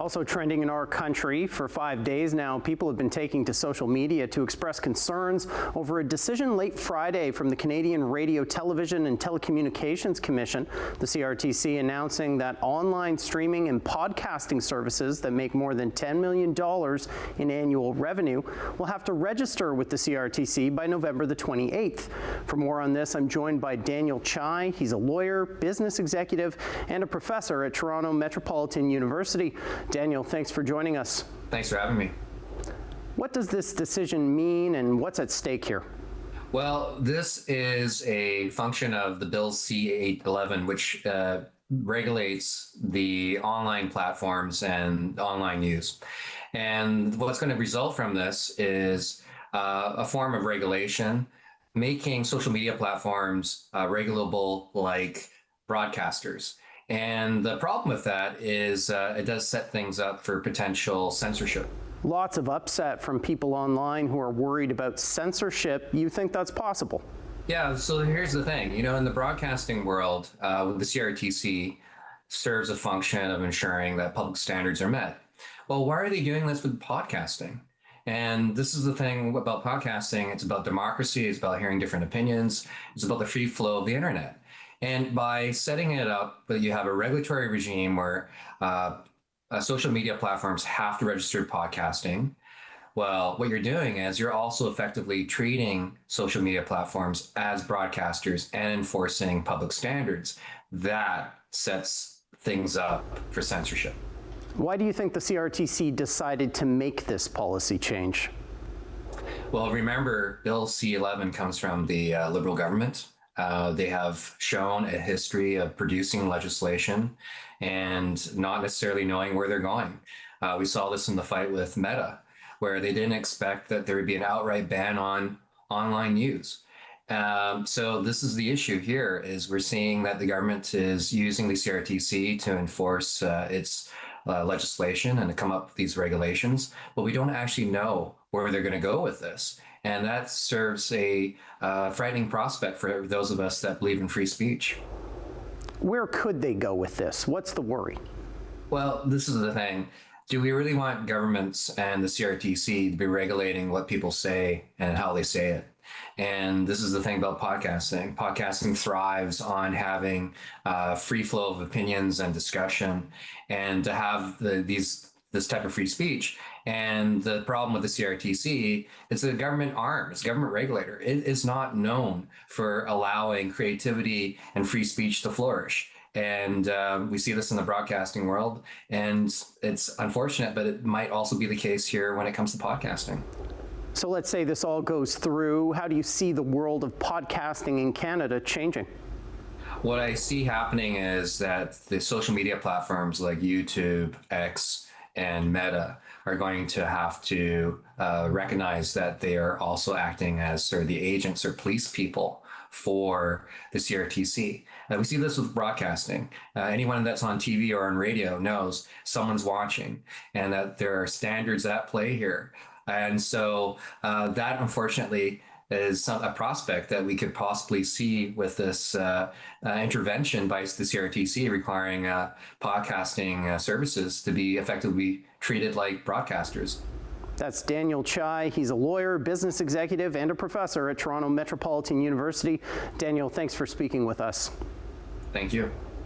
Also trending in our country for 5 days now, people have been taking to social media to express concerns over a decision late Friday from the Canadian Radio, Television and Telecommunications Commission, the CRTC, announcing that online streaming and podcasting services that make more than $10 million in annual revenue will have to register with the CRTC by November the 28th. For more on this, I'm joined by Daniel Chai. He's a lawyer, business executive, and a professor at Toronto Metropolitan University. Daniel, thanks for joining us. Thanks for having me. What does this decision mean and what's at stake here? Well, this is a function of the Bill C-811, which regulates the online platforms and online news. And what's going to result from this is a form of regulation, making social media platforms regulable like broadcasters. And the problem with that is it does set things up for potential censorship. Lots of upset from people online who are worried about censorship. You think that's possible? Yeah, so here's the thing. You know, in the broadcasting world, the CRTC serves a function of ensuring that public standards are met. Well, why are they doing this with podcasting? And this is the thing about podcasting. It's about democracy. It's about hearing different opinions. It's about the free flow of the internet. And by setting it up that you have a regulatory regime where social media platforms have to register podcasting, well, what you're doing is you're also effectively treating social media platforms as broadcasters and enforcing public standards. That sets things up for censorship. Why do you think the CRTC decided to make this policy change? Well, remember, Bill C-11 comes from the Liberal government. They have shown a history of producing legislation and not necessarily knowing where they're going. We saw this in the fight with Meta, where they didn't expect that there would be an outright ban on online news. So this is the issue here, is we're seeing that the government is using the CRTC to enforce its legislation and to come up with these regulations, but we don't actually know where they're going to go with this. And that serves a frightening prospect for those of us that believe in free speech. Where could they go with this? What's the worry? Well, this is the thing. Do we really want governments and the CRTC to be regulating what people say and how they say it? And this is the thing about podcasting. Podcasting thrives on having free flow of opinions and discussion, and to have this type of free speech. And the problem with the CRTC, it's a government arm, it's a government regulator. It is not known for allowing creativity and free speech to flourish. And we see this in the broadcasting world, and it's unfortunate, but it might also be the case here when it comes to podcasting. So let's say this all goes through. How do you see the world of podcasting in Canada changing? What I see happening is that the social media platforms like YouTube, X, and Meta are going to have to recognize that they are also acting as sort of the agents or police people for the CRTC. We see this with broadcasting. Anyone that's on TV or on radio knows someone's watching and that there are standards at play here. And so that, unfortunately, is a prospect that we could possibly see with this intervention by the CRTC requiring podcasting services to be effectively treated like broadcasters. That's Daniel Chai. He's a lawyer, business executive, and a professor at Toronto Metropolitan University. Daniel, thanks for speaking with us. Thank you.